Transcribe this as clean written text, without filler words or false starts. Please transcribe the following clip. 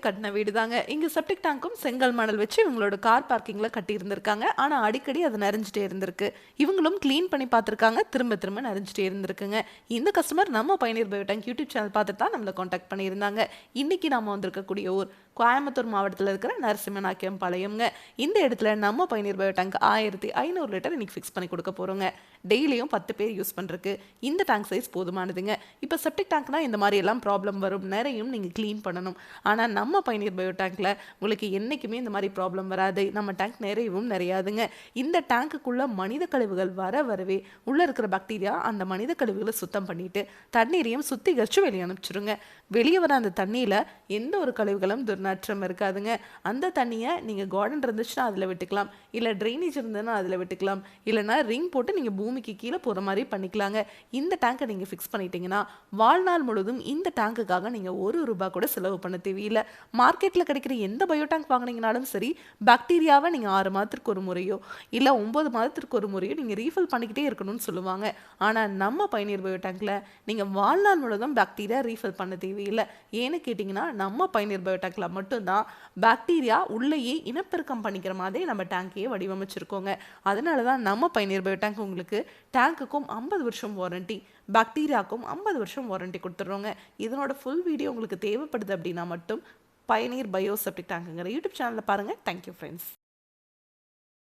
கட்டின வீடு தாங்க. இங்க செப்டிக் டேங்க்கும் செங்கல் மணல் வச்சு இவங்களோட கார் பார்க்கிங்ல கட்டி இருந்திருக்காங்க. ஆனா அடிக்கடி அது நிறைஞ்சிட்டே இருந்திருக்கு. இவங்களும் கிளீன் பண்ணி பார்த்திருக்காங்க. திரும்ப திரும்ப நிறைஞ்சிட்டே இருந்திருக்குங்க. இந்த கஸ்டமர் நம்ம பயனீர் பயோடேங்க் யூடியூப் சேனல் பார்த்துட்டு தான் நம்மளை காண்டாக்ட் பண்ணியிருந்தாங்க. இன்னைக்கு நாம வந்திருக்கக்கூடிய ஊர் கோயம்புத்தூர் மாவட்டத்தில் இருக்கிற நரசிம்மநாயக்கம் பாளையம்ங்க. இந்த இடத்துல நம்ம பயனீர் பயோடேங்க் 1500 லிட்டர் இன்னைக்கு ஃபிக்ஸ் பண்ணி கொடுக்க போறோங்க. டெய்லியும் 10 பேர் யூஸ் பண்றதுக்கு இந்த டேங்க் சைஸ் போதுமானதுங்க. இப்போ செப்டிக் டேங்க்னா இந்த மாதிரி எல்லாம் ப்ராப்ளம் வரும், நிறையும் நீங்க க்ளீன் பண்ணணும். ஆனா நம்ம பயனீர் பயோ டேங்க்ல உங்களுக்கு என்னைக்குமே இந்த மாதிரி ப்ராப்ளம் வராது. நம்ம டேங்க் நிறையவும் நிறையாதுங்க. இந்த டேங்க்குள்ள மனித கழிவுகள் வரவே உள்ள இருக்கிற பாக்டீரியா அந்த மனித கழிவுகளை சுத்தம் பண்ணிட்டு தண்ணீரையும் சுத்திகரிச்சு வெளியே அனுப்பிச்சிருங்க. வெளியே வர அந்த தண்ணியில எந்த ஒரு கழிவுகளும் துர்நாற்றம் இருக்காதுங்க. அந்த தண்ணியை நீங்க கார்டன் இருந்துச்சுன்னா அதுல விட்டுக்கலாம், இல்ல ட்ரைனேஜ் இருந்ததுன்னா அதுல விட்டுக்கலாம், இல்லைன்னா ரிங் போட்டு நீங்க பூமிக்கு கீழே போற மாதிரி பண்ணிக்கலாங்க. இந்த டேங்கை நீங்க ஃபிக்ஸ் பண்ணிட்டீங்கன்னா வாழ்நாள் முழுவதும் இந்த டேங்குக்காக நீங்க ₹1 கூட செலவு பண்ண தேவையில்லை. மார்க்கெட்ல கிடைக்கிற எந்த பயோ டேங்க் வாங்கினீங்கனாலும் சரி, பாக்டீரியாவை நீங்க 6 மாதத்திற்கு ஒரு முறையோ இல்ல 9 மாதத்திற்கு ஒரு முறையோ நீங்க ரீஃபில் பண்ணிக்கிட்டே இருக்கணும்னு சொல்லுவாங்க. ஆனா நம்ம பயனீர் பயோ டேங்க்ல நீங்க வாழ்நாள் முழுவதும் பாக்டீரியா ரீஃபில் பண்ண தேவையில்லை. ஏன்னு கேட்டீங்கன்னா நம்ம பயனீர் பயோ டேங்க்ல மட்டும்தான் பாக்டீரியா உள்ளேயே இனப்பெருக்கம் பண்ணிக்கிற மாதிரி நம்ம டேங்கையே வடிவமைச்சிருக்கோங்க. அதனால தான் நம்ம பயனீர் பயோ டேங்க் உங்களுக்கு டேங்குக்கும் 50 வருஷம் வாரண்டி, பாக்டீரியாவுக்கும் 50 வருஷம் வாரண்டி கொடுத்துட்றோங்க. இதனோட ஃபுல் வீடியோ உங்களுக்கு தேவைப்படுது அப்படின்னா மட்டும் பயனீர் பயோ செப்டிக் டேங்குங்கிற யூடியூப் சேனலில் பாருங்கள். Thank you friends.